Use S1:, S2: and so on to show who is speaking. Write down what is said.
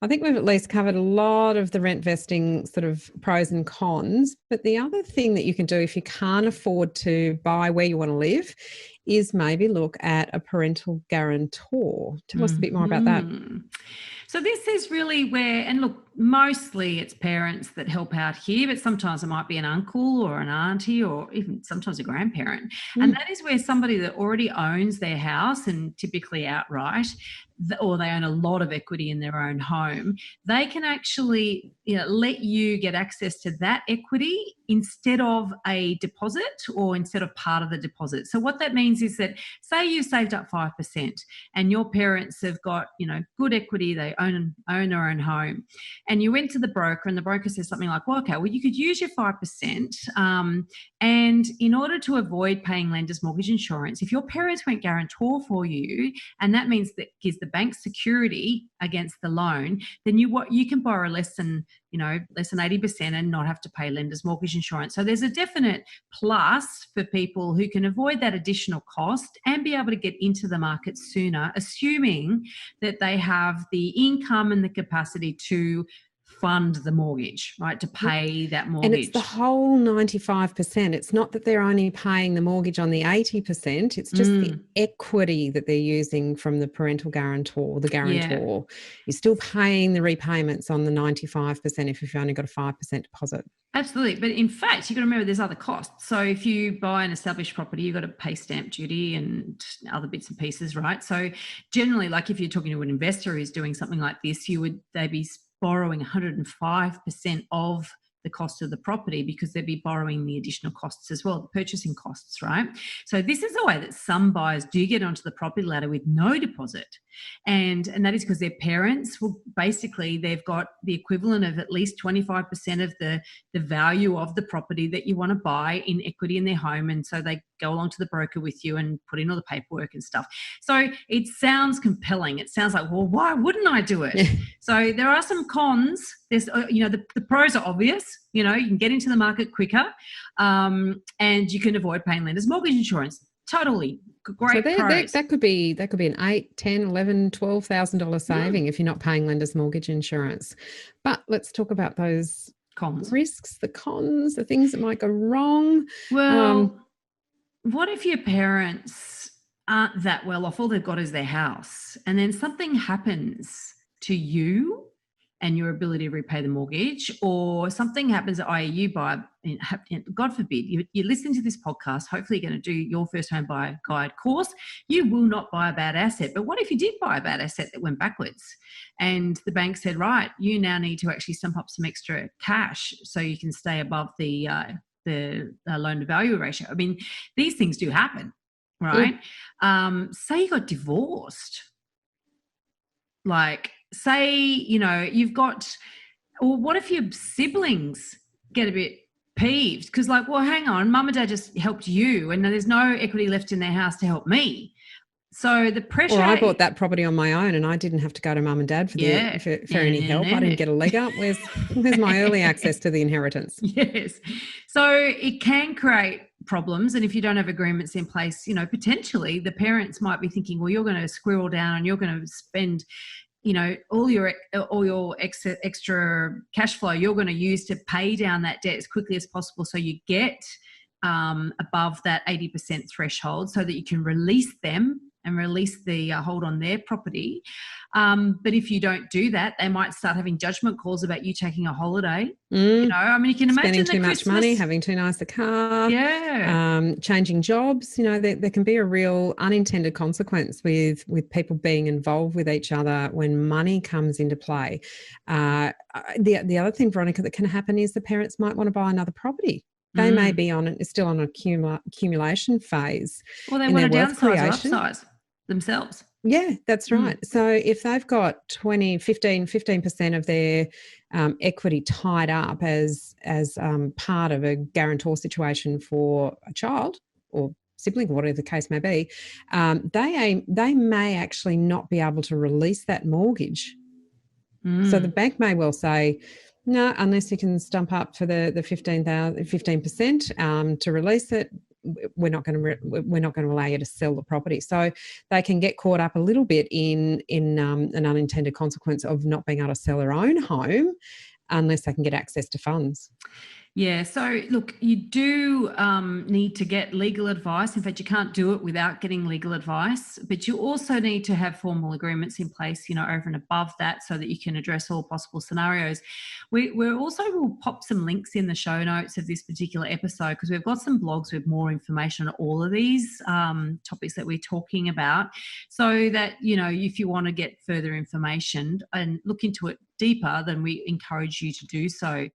S1: I think we've at least covered a lot of the rent vesting sort of pros and cons. But the other thing that you can do if you can't afford to buy where you want to live is maybe look at a parental guarantor. Tell us a bit more about that.
S2: So this is really where, and look, mostly it's parents that help out here, but sometimes it might be an uncle or an auntie or even sometimes a grandparent. And that is where somebody that already owns their house, and typically outright, or they own a lot of equity in their own home, they can actually let you get access to that equity instead of a deposit or instead of part of the deposit. So what that means is that, say you saved up 5% and your parents have got, good equity, they own their own home, and you went to the broker and the broker says something like, well, okay, well, you could use your 5%. And in order to avoid paying lender's mortgage insurance, if your parents went guarantor for you, and that means that gives the bank security against the loan, then you can borrow less than 80% and not have to pay lender's mortgage insurance. So there's a definite plus for people who can avoid that additional cost and be able to get into the market sooner, assuming that they have the income and the capacity to fund the mortgage, right, to pay that mortgage.
S1: And it's the whole 95%. It's not that they're only paying the mortgage on the 80%. It's just the equity that they're using from the parental guarantor, the guarantor. Yeah. You're still paying the repayments on the 95% if you've only got a 5% deposit.
S2: Absolutely. But in fact, you've got to remember there's other costs. So if you buy an established property, you've got to pay stamp duty and other bits and pieces, right? So generally, like if you're talking to an investor who's doing something like this, they'd be borrowing 105% of the cost of the property because they'd be borrowing the additional costs as well, the purchasing costs, right? So this is the way that some buyers do get onto the property ladder with no deposit. And that is because their parents will basically, they've got the equivalent of at least 25% of the value of the property that you want to buy in equity in their home. And so they go along to the broker with you and put in all the paperwork and stuff. So it sounds compelling. It sounds like, well, why wouldn't I do it? So there are some cons. There's, the pros are obvious. You can get into the market quicker, and you can avoid paying lender's mortgage insurance. Totally great. So
S1: that could be an $8,000, $10,000, $11,000, $12,000 saving if you're not paying lender's mortgage insurance. But let's talk about those
S2: cons,
S1: risks, the cons, the things that might go wrong.
S2: Well, what if your parents aren't that well off? All they've got is their house, and then something happens to you and your ability to repay the mortgage, or something happens, i.e. you buy, God forbid, you listen to this podcast, hopefully you're going to do your first home buyer guide course, you will not buy a bad asset. But what if you did buy a bad asset that went backwards and the bank said, right, you now need to actually stump up some extra cash so you can stay above the loan to value ratio? I mean, these things do happen, right? Say you got divorced, like, say, you've got, or what if your siblings get a bit peeved because, like, well, hang on, mum and dad just helped you and there's no equity left in their house to help me. So the pressure.
S1: Or I bought that property on my own and I didn't have to go to mum and dad for any help. I didn't get a leg up. Where's my early access to the inheritance?
S2: Yes. So it can create problems, and if you don't have agreements in place, potentially the parents might be thinking, well, you're going to squirrel down and you're going to spend all your extra cash flow you're going to use to pay down that debt as quickly as possible so you get above that 80% threshold so that you can release them and release the hold on their property. But if you don't do that, they might start having judgment calls about you taking a holiday. You can imagine
S1: spending too much money, having too nice a car, changing jobs. There can be a real unintended consequence with people being involved with each other when money comes into play. The other thing, Veronica, that can happen is the parents might want to buy another property. They may be still on an accumulation phase.
S2: Well, they want to downsize or upsize themselves.
S1: Yeah, that's right. So if they've got 15% of their equity tied up as part of a guarantor situation for a child or sibling, whatever the case may be, they may actually not be able to release that mortgage. So the bank may well say, no, unless you can stump up for the 15% to release it, we're not going to allow you to sell the property. So they can get caught up a little bit in an unintended consequence of not being able to sell their own home unless they can get access to funds.
S2: Yeah, so look, you do need to get legal advice. In fact, you can't do it without getting legal advice, but you also need to have formal agreements in place, over and above that, so that you can address all possible scenarios. We're also, we'll pop some links in the show notes of this particular episode, because we've got some blogs with more information on all of these topics that we're talking about, so that, if you want to get further information and look into it deeper, then we encourage you to do so.